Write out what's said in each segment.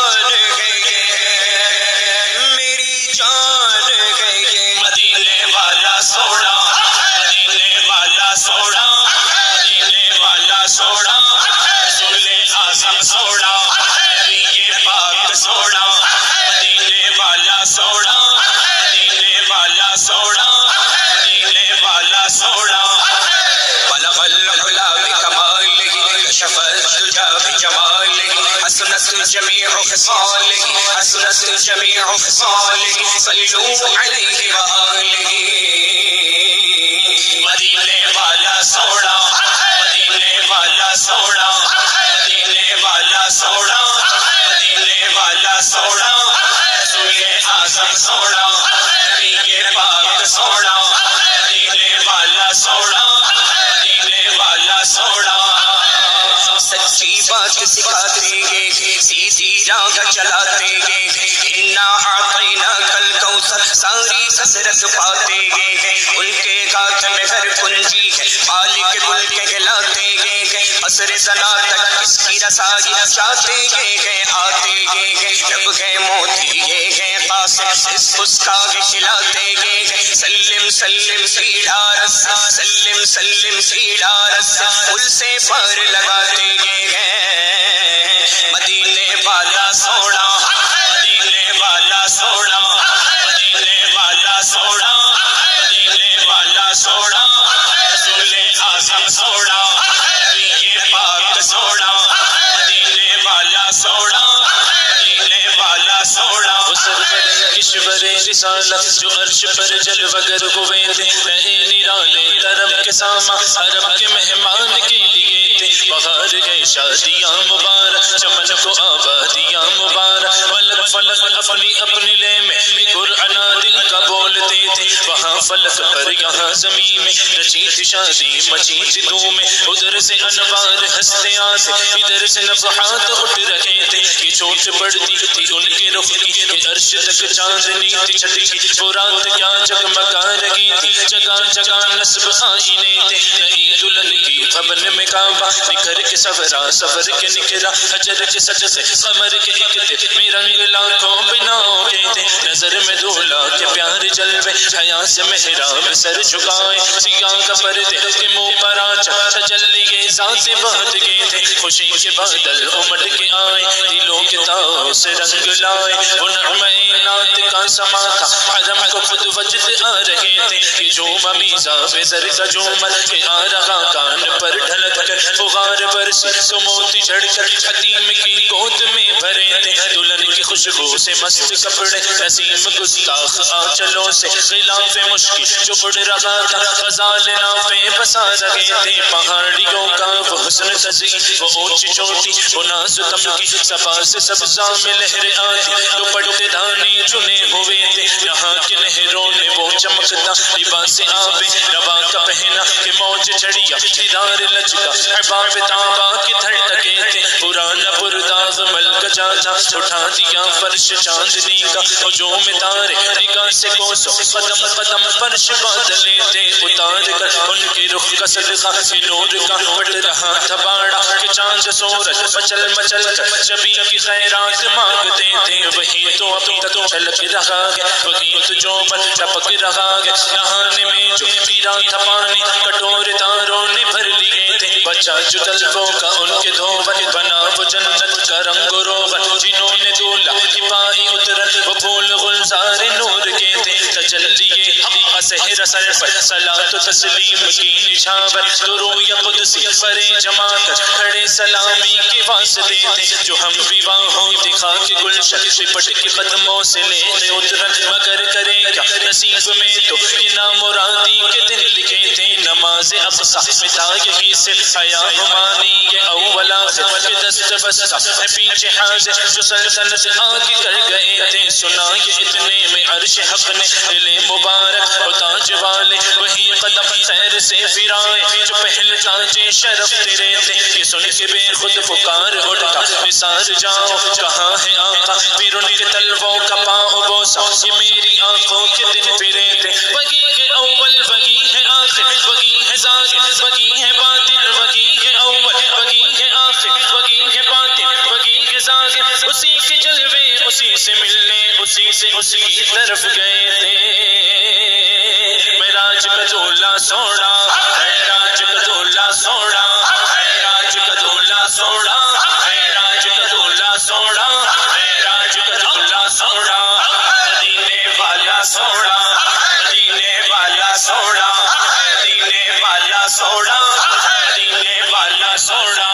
جان ہے یہ، میری جان ہے یہ، مدینے والا سوڑا، مدینے والا سوڑا، مدینے والا سوڑا، رسول اعظم سوڑا، نبی پاک سوڑا، مدینے والا سوڑا، مدینے والا سوڑا، مدینے والا سوڑا، بلغ العلا بکمالہ، کشف الدجا بجمالہ، حسنت جمیع خصالہ، حسنت جمیع خصالہ، صلوا علیہ وآلہ، مدینے والا سوڑا، مدینے والا سوڑا، مدینے والا سوڑا، مدینے والا سوڑا، رسول اعظم سوڑا، نبی پاک سوڑا، مدینے والا سوڑا، مدینے والا سوڑا، سچی بات سکھاتے گے، سیدھی راہ چلاتے گے، انا اعطیناک الکوثر، ساری کثرت پاتے گے، ان کے ہاتھ میں ہر کنجی ہے، مالک ملک کہلاتے گے، عصر ثنا تک اس کی رسائی چاہتے گے، آتے گے، جب گئے موتی گئے قاسم، اس کا کھلاتے گے، سلم سلم کی ڈھارس، سلم سلم کی ڈھارس، پل سے پار لگاتے گے، مدینے والا سوڑا، مدینے والا سوڑا، مدینے والا سوڑا، مدینے والا سوڑا، رسول اعظم سوڑا، نبی پاک سوڑا، مدینے والا سوڑا، مدینے والا سوڑا، کشور رسالت جو عرش پر جلوہ گر ہوئے تھے، رہے نرالے درم کے ساما، عرب کے مہمان کے لیے تھے، بہار گئے شادیاں مبارک، چمن کو آبادیاں مبارک، ملک فلک اپنی اپنی لے میں قرآن دل کا بولتے تھے، وہاں فلک پر یہاں زمین میں رچی تھی شادی مچی تھی دھوم میں، ادھر سے انوار ہنستے آتے، ادھر سے نفحات اٹھ رہے تھے، یہ چوٹ پڑتی تھی ان کے رخ کی، یہ عرش تک چاندنی تھی چھٹکی، فرات کیا جگمگا رہی تھی، جگہ جگہ نصب آئینے تھے، نئی دلہن کی قبر میں کعبہ، نکھر کے سورا سور کے نکھرا، حجر کے سجدے قمر کے اکتے میں رنگ لاکھوں بناؤ کے تھے، نظر میں دولہا کے پیار جلوے، حیا سے محراب سر جھکائے، سیاہ کا پردے کے منہ پر آنچا، تجلی ذات بہت گئے تھے، خوشی کے بادل امڑ کے آئے، دلوں کے تاؤ سے رنگ لائے، وہ نغمہ نعت کا سما تھا، حرم کو خود وجد آ رہے تھے، یہ جوم میزاب زر کا جومر کہ آ رہا کان پر ڈھلک کر، بغار برسی تو موتی جھڑ کر، حتیم کی گود میں بھرے تھے، دلہن کی خوشبو سے مست کپڑے، نسیم گستاخ آنچلوں سے غلاف مشکی جو اڑ رہا تھا، غزال نافیں بسا رہے تھے، پہاڑیوں کا وہ حسن تزئین، وہ اونچی چوٹی وہ ناز تمکی، صفا سے سبزہ میں لہر آتی، دوپٹے دھانی چنے ہوئے تھے، یہاں کے نہروں نے وہ چمکتا لباس آب روا کا پہنا، کہ موج چڑیا دیدار لچکا، احباب تابا کی دھڑکے تھے، پرانا پرداغ ملک جاتا، اٹھا دیا فرش چاندنی کا، ہجوم تارے نگاہ سے کوسو، قدم قدم فرش بادلے تھے، اتار کر ان کے رخ کا صدقہ، کہ نور کا پٹ رہا تھا باڑا، کہ چاند سورج مچل مچل کر جبی کی خیرات مانگتے تھے، وہی تو اب تک چھلک رہا ہے، وہی تو جو بل ٹپک رہا ہے، نہانے میں جو گرا تھا پانی، کٹور تاروں نے بھر لیے تھے، بچا جو طلبوں کا ان کے دھوبن، بنا وہ جنت کا رنگ و روغن، جنہوں نے دولہا کی پائی اترن، وہ پھول گلزار نور کے تھے، تجلی حق سحر سر پر صلاۃ و تسلیم کی نچھاور، درو یا قدسی پرے جما کر کھڑے سلامی کے واسطے تھے، جو ہم وواہوں دکھا کے گلشن لپٹ کے قدموں سے لینے اترن، مگر کرے کیا نصیب میں تو یہ نامرادی کے دن لکھے تھے، نماز اقصی میں تھا یہی سے حیا ہمانی یہ اول آخر کے دست بستہ ہے پیچھے حاضر، جو سلطنت آگے کر گئے تھے، سنا یہ اتنے میں عرش حق نے دل مبارک و تاج والے، وہی قدم خیر سے پھرائے جو پہل تاج شرف تیرے تھے، یہ سن کے بے خود پکار اٹھا نثار جاؤ کہاں ہے آقا، پھر ان کے تلووں کا پاؤں بوسا، یہ میری آنکھوں کے دن پھرے تھے، وہی ہے اول وہی ہے آخر، وہی ہے ظاہر وہی ہے باطن، وہی ہے اول وہی ہے آخر، وہی ہے باطن وہی ہے ظاہر، اسی کے جلوے اسی سے ملنے اسی سے اسی کی طرف گئے تھے معراج کا دولہ سوڑا معراج کا دولہ سوڑا معراج کا دولہ سوڑا معراج کا دولہ سوڑا معراج کا دولہ سوڑا مدینے والا سوڑا مدینے والا سوڑا مدینے والا سوڑا مدینے والا سوڑا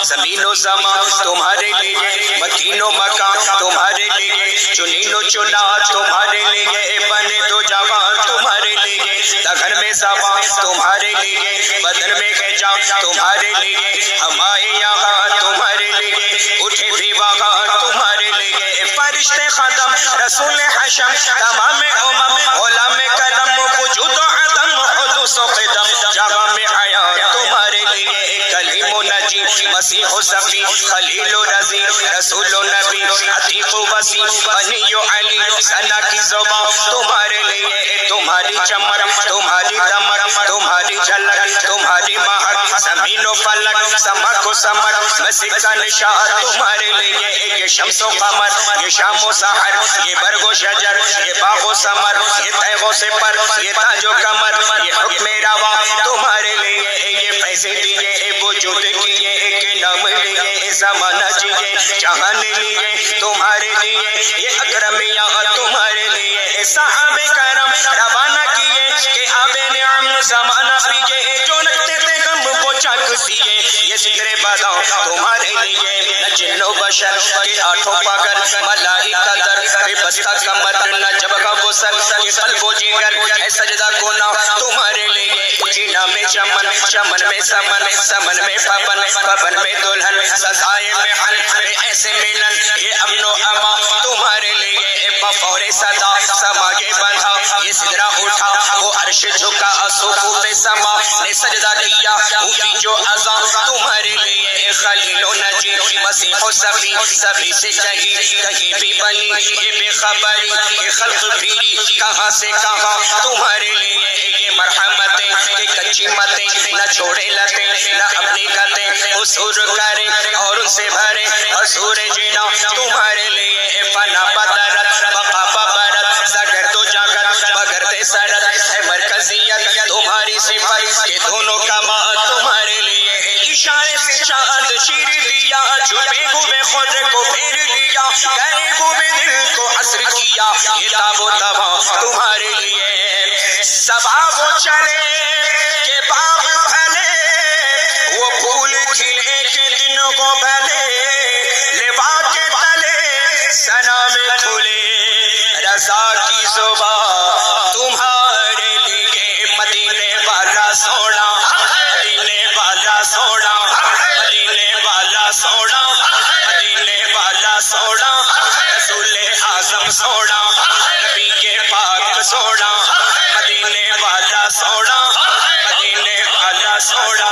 زمین و زمان تمہارے لیے مکین و مکان تمہارے لیے چنین و چنا تمہارے لیے بنے دو جہاں تمہارے لیے لگن میں زبان تمہارے لیے بدن میں ہے جان تمہارے لیے ہمارے یہاں تمہارے لیے اٹھے بھی وہاں تمہارے لیے فرشتے خدم رسول حشم تمام امم غلام کرم وجود و عدم حدوث و قدم جہاں میں حیات تمہارے لیے کلیم و نجی مسیح و صفی خلیل و رضی رسول و نبی عتیق و وسیع بنی و علی ثنا کی زبان تمہارے لیے تمہاری چمر تمہاری دمر تمہاری جھلک تمہاری مہر زمین و فلک سمک و سمر مسیح کا نشان تمہارے لیے یہ شمس و قمر یہ شام و سحر یہ برگ و شجر یہ باغ و ثمر یہ تیغ و سپر یہ تاج و کمر یہ حکم روا تمہارے لیے یہ پیسے دیے وجود کیے کہ نام لیے زمانہ جیے جہان لیے تمہارے لیے یہ اکرمیاں تمہارے لیے صحابہ کرم روانہ کیے کہ آب نعم زمانہ پیے جو نکتے تھے غم وہ چاک سیے یہ ذکر باداں تمہارے لیے نہ جن و بشر کے آٹھوں پاگر ملائکہ در بے بستہ کمر نہ جبکہ وہ سر کے قلب و جگر ہے سجدہ گناہ تمہارے لیے جینا میں چمن چمن میں سمن سمن میں پبن پبن میں دلہن سزائے میں حل ایسے ملن یہ امن و اما تمہارے لیے بفور صدا سما کے بندھا یہ سدرا اٹھا وہ عرش جھکا صفوف سما نے سجدہ کیا ہوئی جو عزا تمہارے لیے خلیل و نجی مسیح و صفی سبھی سے کہیں بھی بنی یہ بے خبری یہ خلق پھیری کہاں سے کہاں تمہارے لیے یہ مرحمتیں کہ کچی متیں نہ چھوڑے لتیں نہ اپنی گتیں حصور کریں اور ان سے بھریں حصور جینا تمہارے لیے فنا بدرت بقا ببرت زگر تو جاگر بگرتے سرت ہے مرکزیت تمہاری صفت کہ دونوں کمال تمہارے لیے اشارے سے چاند چیر دیا چھپے ہوئے خود کو پھیر لیا گئے ہوئے دل کو عصر کیا یہ تاب و تبا تمہارے لیے سبا وہ چلے کہ باغ پھلے وہ پھول کھلے کے دن کو بھلے لبا کے تلے سنا میں کھلے رضا کی زبان تمہارے لیے مدینے والا سوڑا مدینے والا سوڑا مدینے والا سوڑا مدینے والا سوڑا رسول اعظم سوڑا نبی کے پاک سوڑا مدینے والا سوڑا مدینے والا سوڑا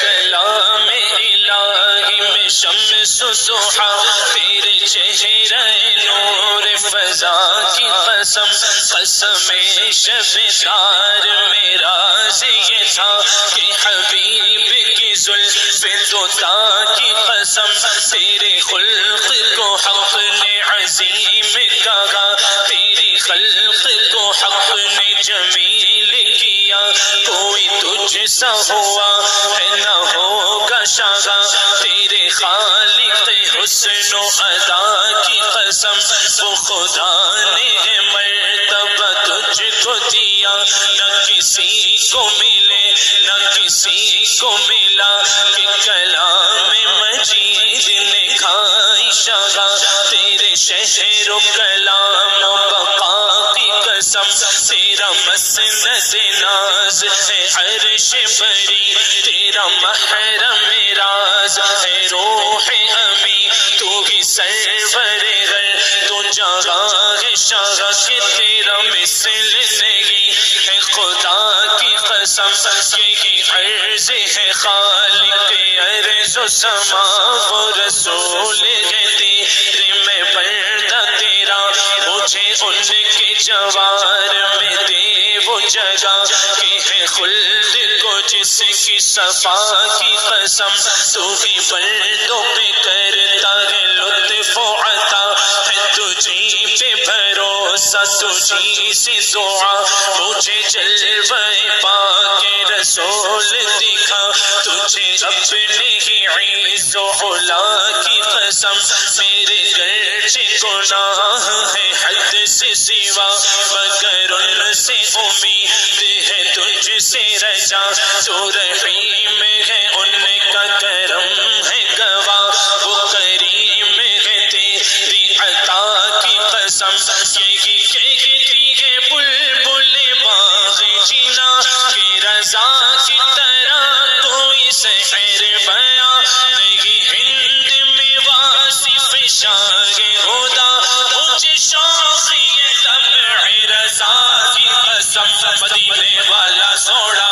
کلام الہی میں شمس ضحا تیرے چہرہ نور فضا کی قسم قسم شب تار میرا یہ تھا کہ حبیب کی زلف دوتا کی قسم تیرے خلق کو حق نے عظیم کہا تیری خلق کو حق نے جمیل کیا کوئی تجھ سا ہوا ہے نہ ہوگا شاگا تیرے خالق حسن و ادا کی قسم وہ خدا نے مرتبہ تجھ کو دیا نہ کسی کو ملے نہ کسی کو ملا کہ کلام مجید نے کھائی شاگا تیرے شہر و کلام و بقا کی قسم تیرا مسند ناز ہے عرش بری تیرا محرم راز ہے روح امی تو ہی سرور غر تو جہاں ہے شاگا کہ تیرا مثل نہیں ہے خدا کی قسم یہی عرض ہے خالق ارض و سما وہ رسول ہے تیرے میں پردہ تیرا مجھے ان کے جوار میں دے وہ جگہ کی ہے خلد کو جس کی صفا کی قسم تو ہی پردوں پہ کرتا ہے لطف و عطا ہے تجھی پہ بھروسہ تجھی سے دعا مجھے جلوہ پاک رسول دکھا تجھے اپنے ہی عز و علا کی قسم میرے گرچہ گناہ ہے حد سے سوا مگر ان سے امید ہے تجھ سے رجا تو رحیم ہے ان کا کرم ہے گواہ وہ کریم ہے تیری عطا کی قسم یہی کہتی ہے بلبل باغ جینا کہ رضا کی طرح کوئی سحر بیاں نہیں ہند میں واصف شاہ ہدا مجھے شوق یہ طبع رضا کی قسم مدینے والا سوڑا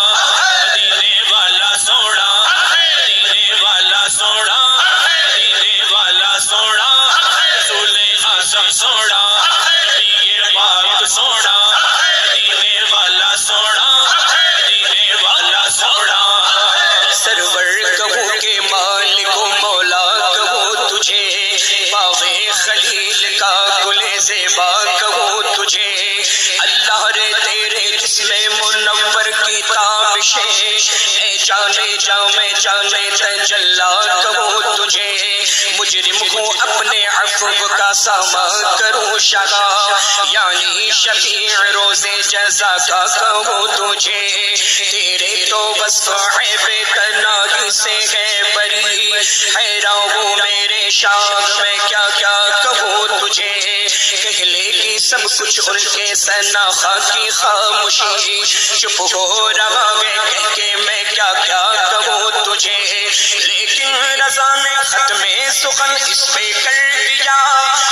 مدینے والا سوڑا مدینے والا سوڑا مدینے والا سوڑا رسول اعظم سوڑا نبی پاک سوڑا مدینے والا سوڑا مدینے والا سوڑا سرور کہوں کہ مالک و مولا کہوں تجھے باغ خلیل کا گل زیبا کہوں تجھے اللہ رے تیرے جسم منور کی تابشیں اے جانے جا میں جانے تجلا کہوں تجھے مجرم ہوں اپنے عفو کا ساما کروں شگا یعنی شفیع روز جزا کا کہوں تجھے تیرے تو بس عیب تنائی سے ہے بری حیران ہوں میرے شان میں کیا کیا کہوں تجھے کہہ لے گی سب کچھ ان کے سناخا کی خاموشی چپ ہو رہا ہے کہہ کے میں کیا کیا کہوں تجھے لیکن رضا نے ختم سخن اس پہ کر دیا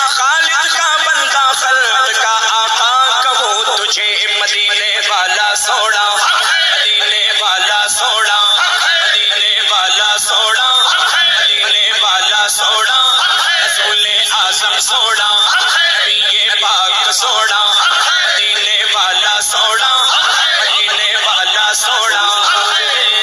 خالق کا بندہ خلق کا آقا کہوں تجھے مدینے والا سوڑا مدینے والا سوڑا مدینے والا سوڑا مدینے والا سوڑا رسول اعظم سوڑا نبی پاک سوڑا مدینے والا سوڑا مدینے والا سوڑا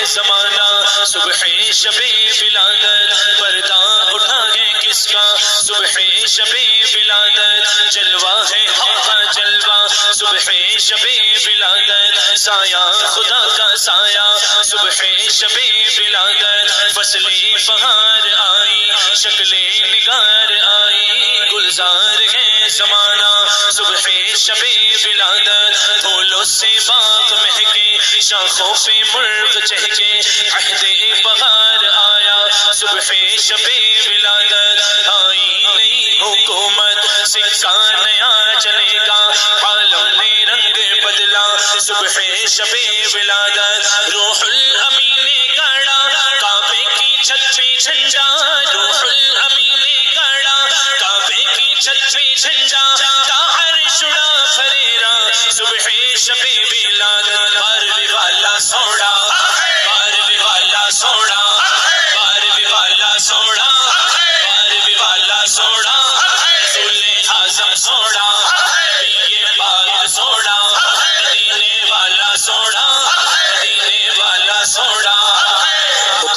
زمانہ صبح شب ولادت پردہ اٹھا ہے کس کا صبح شب ولادت جلوہ ہے حق کا جلوہ صبح شب ولادت سایہ خدا کا سایہ صبح شب ولادت فصل بہار آئی شکل نگار آئی گلزار ہے زمانہ صبح شب ولادت پھولوں سے باغ مہکے شاخوں پہ مرغ چہکے عہد بہار آیا صبح شب ولادت آئی نئی حکومت سکہ نیا چلے گا عالم نے رنگ بدلا صبح شب ولادت روح الامین گاڑا کعبے کی چھت پہ جھنڈا روح الامین گاڑا کعبے کی چھت پہ جھنڈا تا عرش اڑا فریرا صبح شب ولادت بارہویں والا سوڑا بارہویں والا سوڑا بارہویں والا سوڑا بارہویں والا سوڑا رسول اعظم سوڑا نبی پاک سوڑا مدینے والا سوڑا مدینے والا سوڑا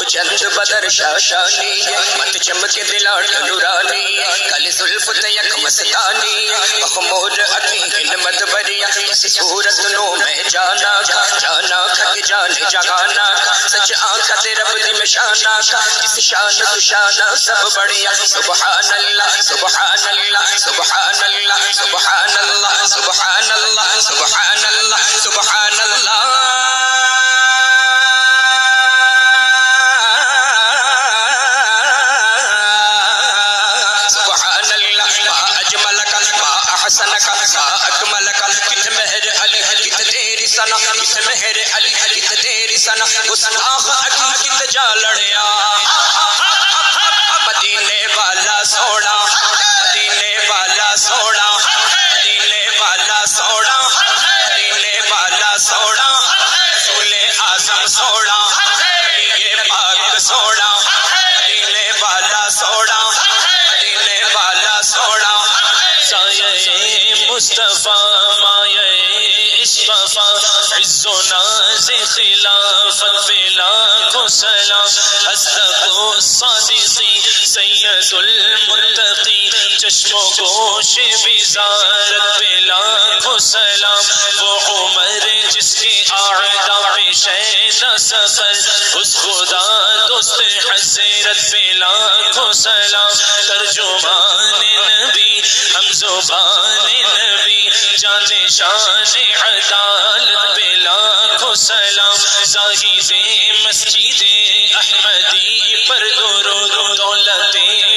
چند بدر شاشانی مت چمک دلاٹ نورانی کل زلف تیک مستانی مخمور اکین مدبریا اس صورت نو میں جانا کھا جانا کھا کہ جان جگانا کھا سچ آنکھا تے رب دی میں شانا کھا جس شان تو شانا سب بڑھیا سبحان اللہ سبحان اللہ سبحان اللہ سبحان اللہ سبحان اللہ سبحان اللہ سبحان اللہ مہر علی کت تیری سنا گستاخ علی کت جا لڑیا مدینے والا سوڑا مدینے والا سوڑا مدینے والا سوڑا مدینے والا سوڑا رسول اعظم سوڑا نبی پاک سوڑا مدینے والا سوڑا مدینے والا سوڑا سایہ مصطفیٰ مایہ عشق مصطفیٰ عز و ناز خلافت پہ لاکھوں سلام اصدق الصادقی سید المتقی چشم و گوش وزارت پہ لاکھوں سلام وہ عمر جس کے اعداء پہ شیدا سفر اس خدا دوست حضرت پہ لاکھوں سلام ترجمان نبی ہم زبان نبی جان شان عدالت پہ لاکھوں سلام زاہد مسجد احمدی پر درود دولت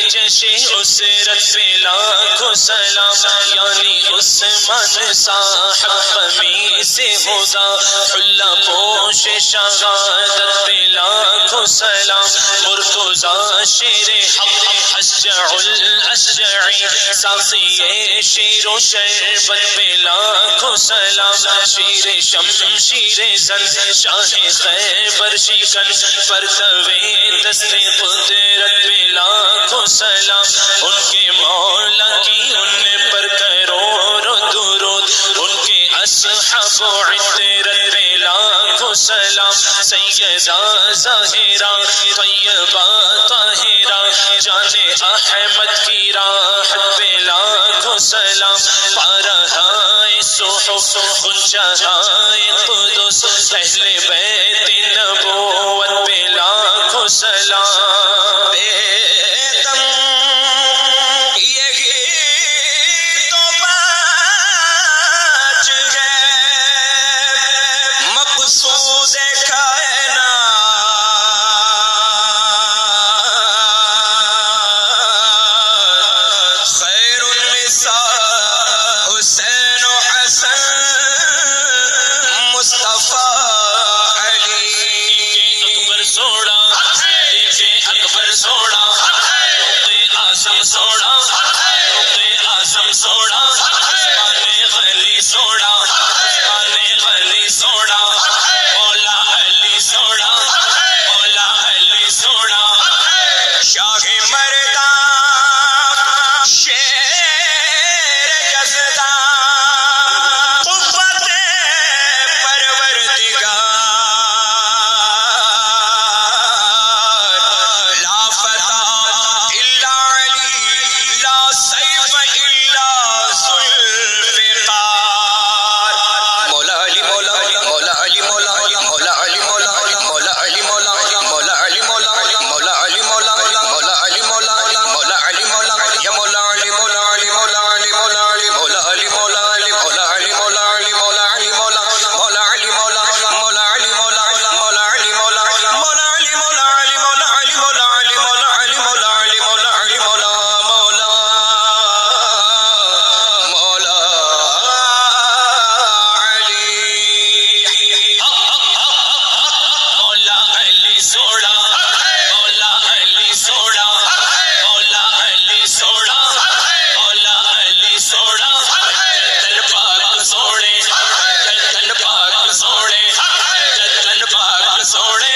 جیش اسرت پہ لاکھوں سلام یعنی عثمان صاحب قمیص خدا حلہ پوش شہادت پہ لاکھوں سلام مرتضی شیر حق اشجع الاشجعی ساقی شیر و شربت پہ لاکھوں سلام شیر شمشیر زن شاہ خیبر شکن پرتوے دست قدرت پہ لاکھوں سلام ان کے مولا کی ان پر کروڑوں درود ان کے اصحاب و عطرت پہ لاکھوں سلام سیدہ ظاہرہ طیبہ طاہرہ جان احمد کی راحت پہ لاکھوں سلام پارہائے صحف غنچہائے قدس اہل بیت نبوت پہ لاکھوں سلام بیدم یہی تو بچ گئے مقصود کائنات خیر النساء حسین و حسن مصطفیٰ اکبر سوڑا اکبر سوڑا اعظم سوڑا اعظم سوڑا غلی سوڑا غلی سوڑا مولا علی سوڑا مولا علی سوڑا شاہ مردان شیر یزدان قوت پروردگار لا فتح الا علی لا سیف الا ذوالفقار مولا علی مولا علی مولا علی مولا علی مولا علی مولا علی مولا علی مولا علی مولا علی مولا علی مولا علی مولا علی مولا علی مولا علی مولا علی مولا علی یا مولا علی مولا علی مولا علی مولا علی مولا علی مولا علی مولا علی مولا علی مولا علی مولا مولا علی مولا مولا علی مولا مولا علی مولا مولا علی مولا علی مولا علی مولا علی مولا علی مولا علی مولا علی مولا مولا مولا علی مولا علی سوڑا مولا علی سوڑا مولا علی سوڑا مولا علی سوڑا جتن پاک سوڑے جتن پاک سوڑے جتن پاک سوڑے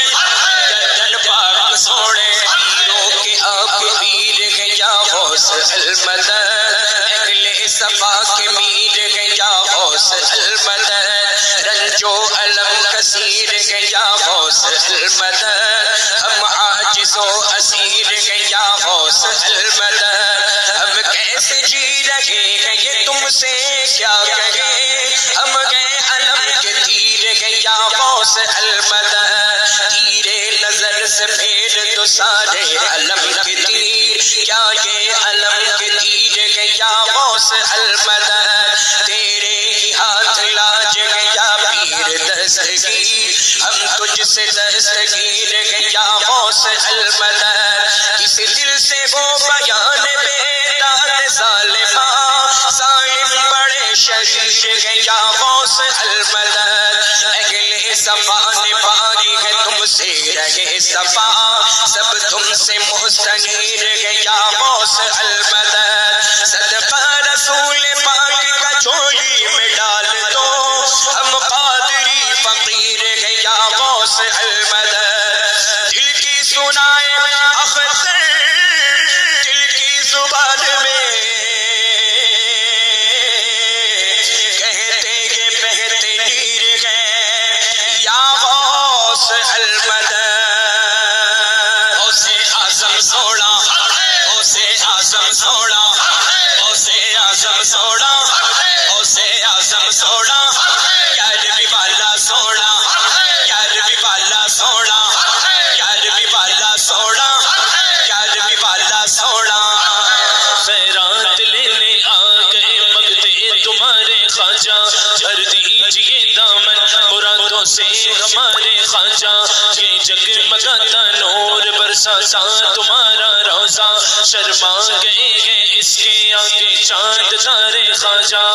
جتن پاک سوڑے پیروں کے آپ پیر ہیں یا غوث المدد اہل صفا کے میر ہیں یا غوث المدد رنج و علم کثیر ہیں یا غوث المدد ہم عاجز و اسیر ہیں یا غوث المدد ہم کیسے جی رہے ہیں یہ تم سے کیا کہیں ہم گئے علم کے تیر ہیں یا غوث المدد تیرے نظر سے پھیر تو سارے علم کے تیر کیا یہ علم کے تیر ہیں یا غوث المدد تیرے ہی ہاتھ لاج گیا پیر دستگیر ہم تجھ سے دستگیر گیا غوث المدد کس دل سے وہ بیان بیداد ظالمہ ظالم بڑے شریر گیا غوث المدد اہل صفا نے پاری ہے تم سے رہے صفا سب تم سے مستنیر گیا غوث المدد صدقہ رسول پاک کا جھولی میں ڈال دو ہم قادری فقیر گیا غوث المدد دل کی سنائے اختر دل کی زبان میں کہتے کہ بہتے آزم سونا، گیارہویں والا سونا، گیارہویں والا سونا، گیارہویں والا سونا، گیارہویں والا سونا۔ خیرات لینے آ گئے مگتے تمہارے خواجہ، بھر دیجئے دامن مرادوں سے ہمارے خواجہ، یہ جگمگاتا نور برساتا تمہارا روزہ، شرما گئے ہیں اس کے آگے چاند تارے خواجہ،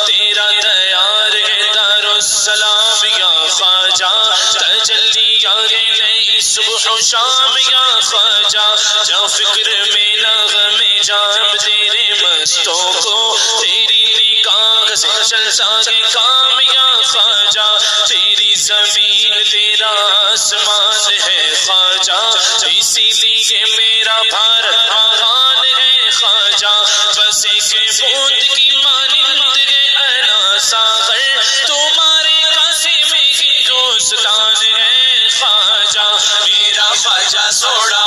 تیرا تیار ہے دار السلام یا خواجہ، تجلی آگے نئی صبح و شام یا خواجہ، جا فکر میں نہ غم جام تیرے مستوں کو، تیری نگاہ سے چلتا ہے کام یا خواجہ، تیری زمین تیرا آسمان ہے خواجہ، اسی لیے میرا بھارت آغان ہے خواجہ، بس ایک بوند کی مانند ہے انا ساغر، تمہارے قاسم ہندوستان ہے خواجہ، میرا خواجہ سوڑا،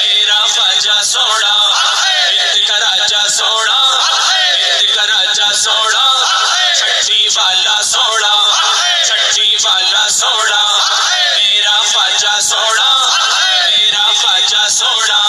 میرا خواجہ سوڑا، ہند کا راجہ سوڑا، ہند کا راجہ سوڑا، چھٹی والا سوڑا، چھٹی والا سوڑا، میرا خواجہ سوڑا، میرا خواجہ سوڑا۔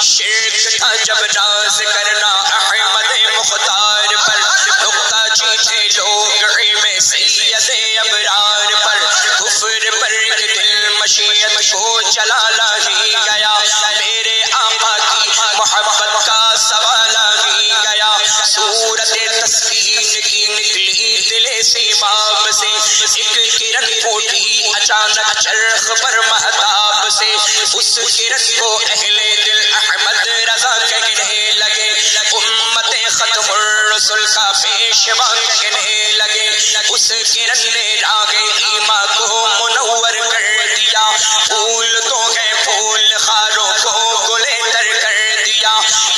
شرک تھا جب ناز کرنا احمد مختار پر، نکتہ چینے لوگ علم سید ابرار پر، کفر پر ایک دل مشیت کو جلالا ہی گیا، میرے آقا کی محبت کا سوالا ہی گیا، صورت تسکین کی نکلی دل سیماب سے، ایک کرن پھوٹی اچانک چرخ پر مہتاب سے، اس کرن کو اہل دل احمد رضا کہنے لگے، امت ختم الرسل کا پیشوا کہنے لگے، اس کرن نے راہ ایمان کو منور کر دیا، پھول تو ہے پھول خاروں کو گلے تر کر دیا،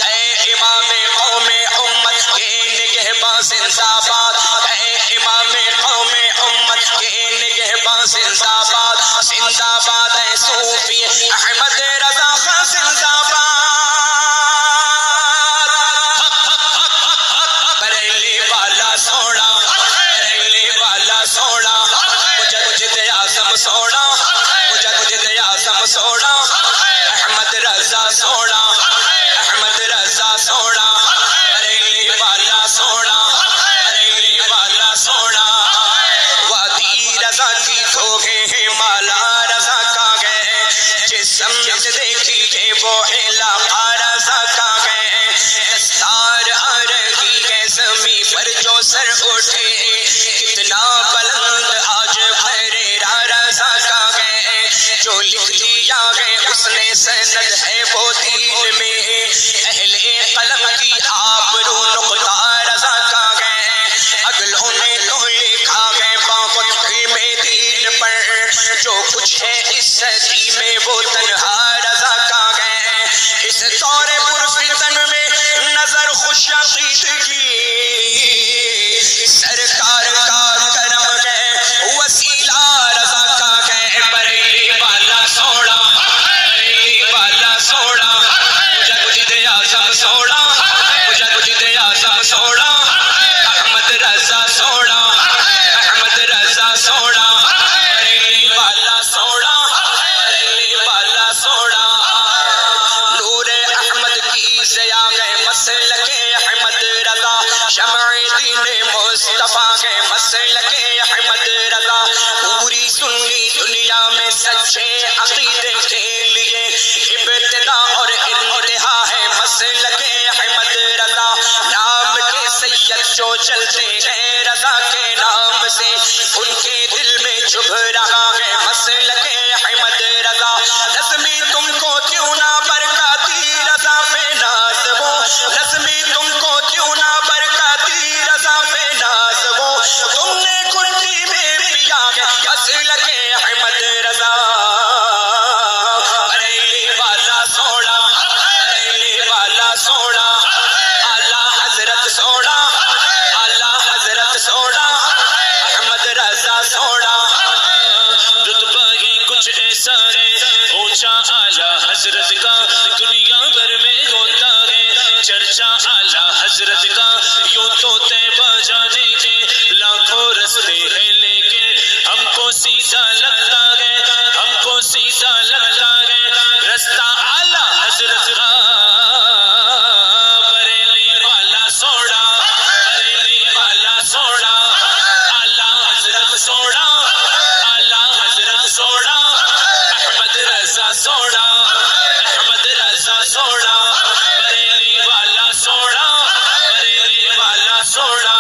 اے امام قوم امت کے نگہباں زندہ باد، اے امام قوم امت کے نگہباں زندہ باد، زندہ باد اے صوفی احمد رضا خان زندہ باد، بریلی والا سوڑا، بریلی والا سوڑا، مجدد اعظم سوڑا، مجدد اعظم سوڑا، احمد رضا سوڑا، احمد رضا سوڑا، بریلی والا سوڑا، بریلی والا سوڑا، وادی رضا کی کھوگے ہیں مالا رضا کا گئے، جس سمجھ دیکھی ہے وہ علاقہ رضا کا گئے، دستار آ رہی ہے زمین پر جو سر اٹھے، کتنا بلند آج پھریرا رضا کا گئے، جو لکھ دیا ہے اس نے سند ہے وہ دین میں، اہل قلم کی آبرو نقطہ رضا کا گئے، اگلوں نے تو لکھا ہے باغت میں دین پر، جو کچھ ہے اس صدی میں وہ تنہا رضا کا گئے، اس دور پرفتن میں نظر خوش عقیدگی، سرکار کا کرم ہے وسیلہ رضا کا گئے، بریلی والا سوڑا، بریلی والا سوڑا، مجدد اعظم سوڑا، مجدد اعظم سوڑا، احمد رضا سوڑا، احمد رضا سوڑا، بریلی والا سوڑا، بریلی والا سوڑا، نور احمد کی ضیا گئے مسلک احمد رضا، شمع دین مصطفیٰ کے مسلک احمد رضا، پوری سنی دنیا میں سچے عقیدے کے لیے ابتدا اور انتہا ہے مسلک احمد رضا، نام کے سید جو چلتے ہیں رضا کے نام سے، ان کے دل میں چبھ رہا ہے مسلک احمد رضا، نظمی تم کو کیوں نہ برکاتی رضا پہ ناز ہو، نظمی تم کو کیوں نہ برکاتی رضا پہ ناز ہو، تم نے گھٹی میں پیا ہے مسلک احمد رضا، بریلی والا سوڑا، بریلی والا سوڑا، اعلیٰ حضرت سوڑا، اعلیٰ حضرت سوڑا، احمد رضا سوڑا، رتبہ ہی کچھ ایسا ہے اونچا اعلیٰ حضرت کا، دنیا بھر میں ہوتا ہے چرچا اعلیٰ حضرت کا یوں تو طیبہ جانے کے لاکھوں رستے ہیں، لیکن ہم کو سیدھا لگتا ہے، ہم کو سیدھا لگتا ہے رستہ اعلیٰ حضرت کا۔ بریلی والا سوڑا، بریلی والا سوڑا، اعلیٰ حضرت سوڑا، اعلیٰ حضرت سوڑا، احمد رضا سوڑا، احمد رضا سوڑا، بریلی والا سوڑا، بریلی والا سوڑا۔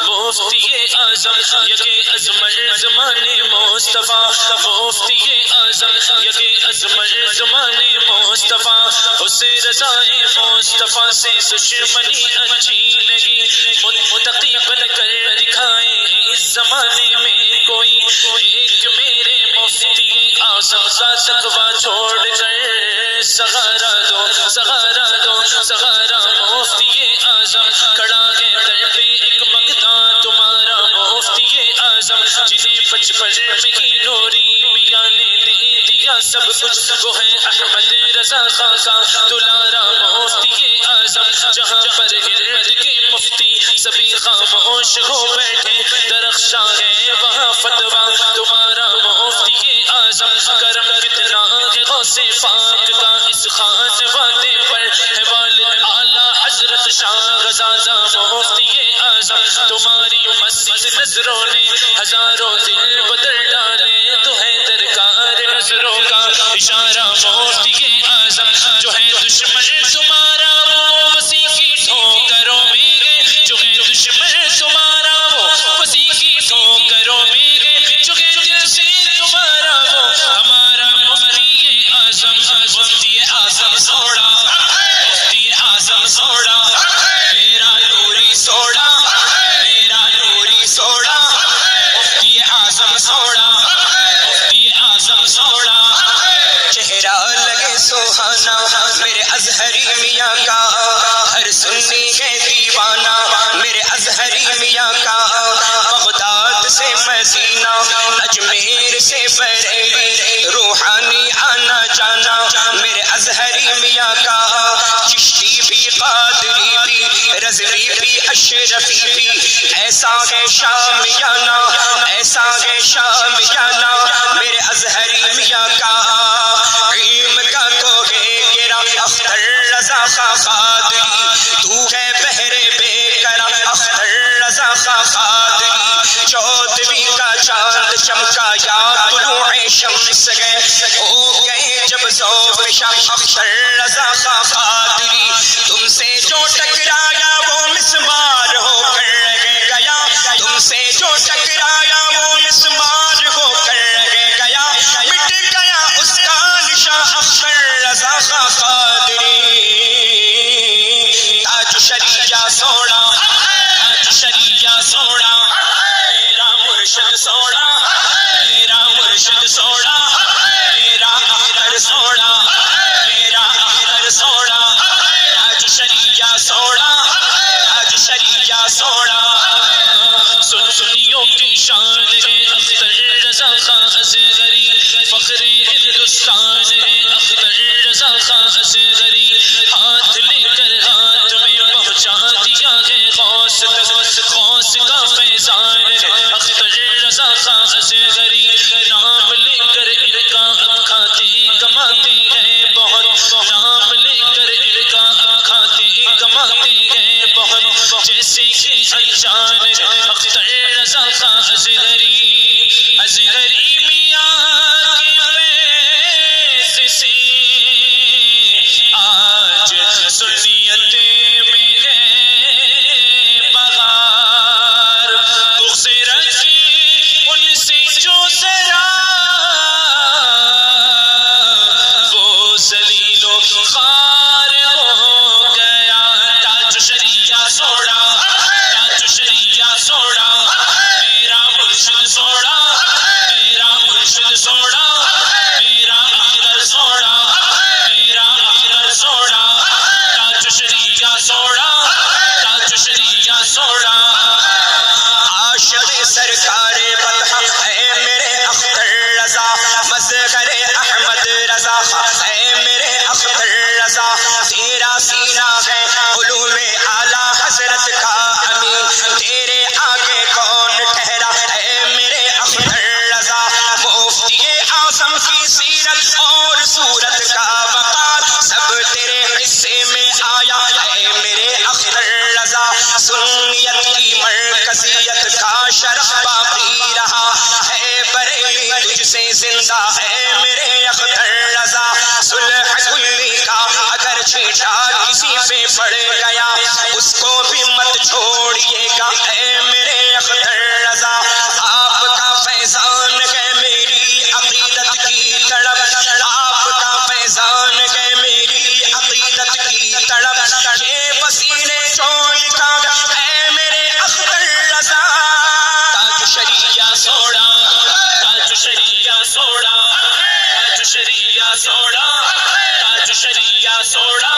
مفتی اعظم یکے ازمر زمانے مصطفیٰ، مفتی اعظم یکے ازمر زمانے مصطفیٰ، اسے رضائے مصطفیٰ سے دشمنی اچھی لگی، متقی بن کر دکھائے اس زمانے میں کوئی ایک میرے مفتی اعظم کا تقویٰ چھوڑ کر سہارا دو، سہارا دو، سہارا۔ مفتی اعظم کھڑا ہے در پہ ایک منگتا تمہارا، مفتی اعظم جنہیں بچپن میں ہی نوری میاں نے دے دیا سب کچھ، وہ ہے احمد رضا خاں کا دلارا۔ مفتی اعظم جہاں پر گرد کے مفتی سبھی خاموش ہو بیٹھے، درخشاں ہے وہاں فتویٰ تمہارا۔ مفتی اعظم کرم کتنا ہے غوث پاک کا، اس خان وادے پر ہے والد اعلیٰ حضرت شاہ غزادہ۔ مفتی اعظم تمہاری مسجد نظروں نے ہزاروں دل بدل ڈالے، تو ہے درکار نظروں کا اشارہ۔ مفتی اعظم جو ہے دشمن تمہارا وہ وسیع کی ٹھوکروں میں گئے، جو ہے دشمن تمہارا وہ وسیع کی ٹھوکروں میں گئے، جو ہے دل سے تمہارا وہ ہمارا مفتی اعظم۔ مفتی اعظم سوڑا، مفتی اعظم سوڑا، میرا نوری سوڑا، میرا نوری سوڑا، مفتی اعظم سوڑا، مفتی اعظم سوڑا۔ چہرہ لگے سہانا میرے ازہری میاں کا، ہر سنی ہے دیوانہ میرے ازہری میاں کا، بغداد سے مدینہ اجمیر سے بریلی روحانی آنا جانا میرے ازہری میاں کا، چشتی بھی قادری بھی رضوی بھی اشرفی بھی، ایسا ہے شامیانہ ایسا ہے شامیانہ میرے ازہری میاں کا۔ علم کا تو ہے گرا اختر رضا خاں قادری، تو ہے بہرے بے کرا اختر رضا خاں قادری، چودھویں کا چاند چمکا یا طلوع شمس گئے، ہو گئے جب ذوق شاہ اختر رضا خاں قادری، تم سے جو ٹکرایا وہ مسمار ہو کر رہ گیا، تم سے جو ٹکرایا وہ مسمار ہو کر رہ گیا، مٹ گیا اس کا نشان اختر رضا خاں قادری۔ تاج شریعہ سوڑا، تاج شریعہ سوڑا، میرا مرشد سوڑا، میرا مرشد سوڑا، میرا اختر سوڑا، میرا اختر سوڑا، تاج شریعہ سوڑا، تاج شریعہ سوڑا۔ سنیوں کی شان ہے اختر رضا خاں اصغری، فخر ہندوستان ہے اختر رضا خاں اصغری، ہاتھ لے کر ہاتھ میں پہنچا دیا ہے غوث تک، غوث کا فیضان ہے اختر رضا خاں اصغری، نام لے کر ان کا اب کھاتے کماتے ہیں بہت، نام لے کر ان کا اب کھاتے کماتے ہیں بہت، جیسے کہ انجان ہے اختر رضا خاں اصغری۔ اصغری میاں کے فیض سے آج سنیت میں ہے بہار، بغض رکھی ان سے جو ذرا وہ ذلیل و خوار ہو گیا۔ تاج شریعہ سوڑا، تاج شریعہ سوڑا، میرا مرشد سوڑا، میرا مرشد سوڑا، میرا اختر سوڑا، میرا اختر سوڑا، تاج شریعہ سوڑا، تاج شریعہ سوڑا۔ عاشق سرکار بطحق اے میرے اختر رضا، مظہر احمد رضا اے میرے اختر رضا، تیرا سینہ ہے فرمایا اے میرے اختر رضا سنیت کی مرکزیت کا شرف باقی رہا ہے بریلی تجھ سے زندہ ہے میرے اختر رضا صلح کلی کا اگر چھیٹا کسی پہ پڑ گیا اس کو بھی مت چھوڑیے گا اے میرے اختر رضا آپ کا فیضان ہے میری عقیدت کی تڑپ آپ کا فیضان ہے میری عقیدت کی تڑپ یہ پسینے چول کا اے میرے اختر رضا تاج شریعہ سوڑا تاج شریعہ سوڑا تاج شریعہ سوڑا تاج شریعہ سوڑا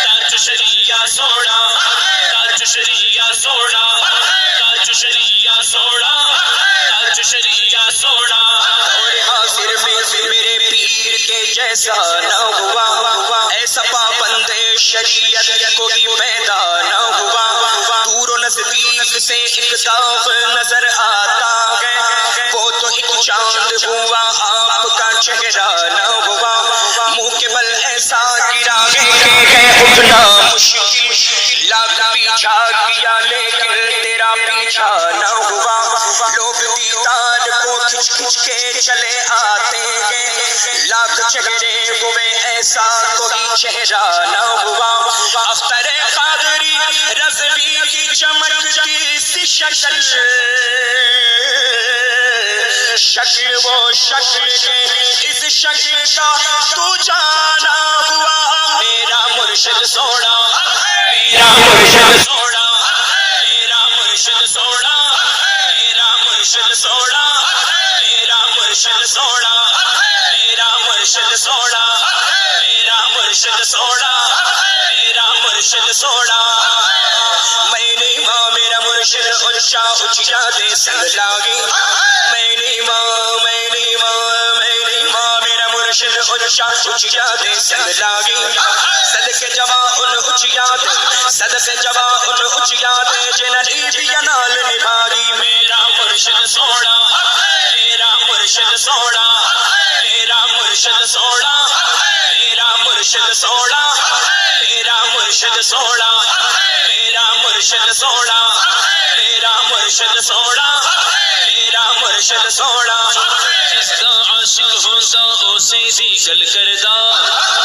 تاج شریعہ سوڑا تاج شریعہ سوڑا تاج شریعہ سوڑا تاج شریعہ سوڑا اور حاضر میں میرے پیر کے جیسا نہ ہوا ایسا پابند شریعت کوئی پیدا نہ ہوا دور و نزدیک سے ایک داغ نظر آتا ہے وہ تو ایک چاند ہوا آپ کا چہرہ نہ ہوا منہ کے بل ایسا گرا کہ اٹھنا مشکل لاکھ پیچھا کیا لیکن تیرا پیچھا نہ ہوا لوگ دیدار کو کھچ کھچ کے چلے آتے ہیں لاکھ چہرے ہوئے ایسا کوئی چہرہ نہ ہوا اختر قادری رضوی کی چمکتی سی شکل شکل وہ شکل کے اس شکل کا تو جانا ہوا میرا مرشد سوڑا میرا مرشد سوڑا میرا مرشد سوڑا میرا مرشد سوڑا میرا مرشد سوڑا میرا مرشد سوڑا میرا مرشد سوڑا میرا مرشد سوڑا میں نے ماں میرا مرشد اونچا اونچا دے سنگ لاگی میں نے ماں میرا مرشد اونچا اونچا دے سنگ لاگی صدقے جوان اونچا دے صدقے جوان اونچا دے جنری بھی نال نبھاگی میرا مرشد سوڑا میرا مرشد سوڑا میرا مرشد سوڑا میرا مرشد سوڑا میرا مرشد سوڑا میرا مرشد سوڑا میرا مرشد سوڑا میرا مرشد سوڑا جس دا عاشق ہوتا اسے دیگل کردا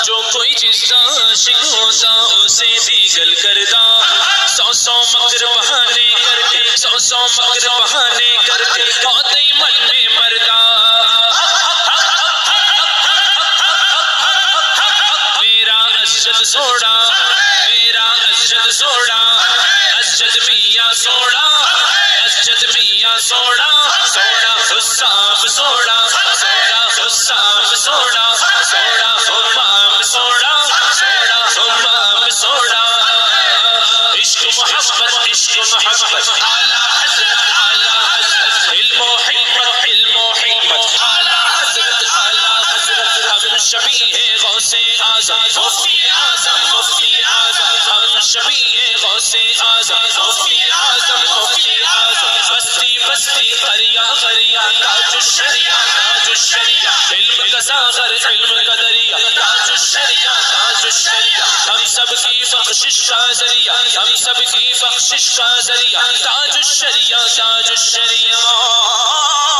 جو کوئی جس دا عاشق ہوتا اسے دیگل کردا سو مکر بہانے کر کے سو مکر بہانے کر کے ہوتے من میں مردا میرا اسجد سوڑا میرا اسجد سوڑا اسجد میاں سوڑا اسجد میاں سوڑا سوڑا حساب سوڑا سوڑا حساب سوڑا سوڑا حمام سوڑا سوڑا حمام سوڑا عشق محبت اعلیٰ حضرت علم و حکمت اعلیٰ حضرت ہم شبیہ غوث اعظم مفتی اعظم ہم شبیہ غوث اعظم مفتی اعظم بستی بستی قریہ تاج الشریعہ علم کا ساغر علم کا دریا تاج الشریعہ ہم سب کی بخشش کا ذریعہ ہم سب کی بخشش کا ذریعہ تاج الشریعہ تاج الشریعہ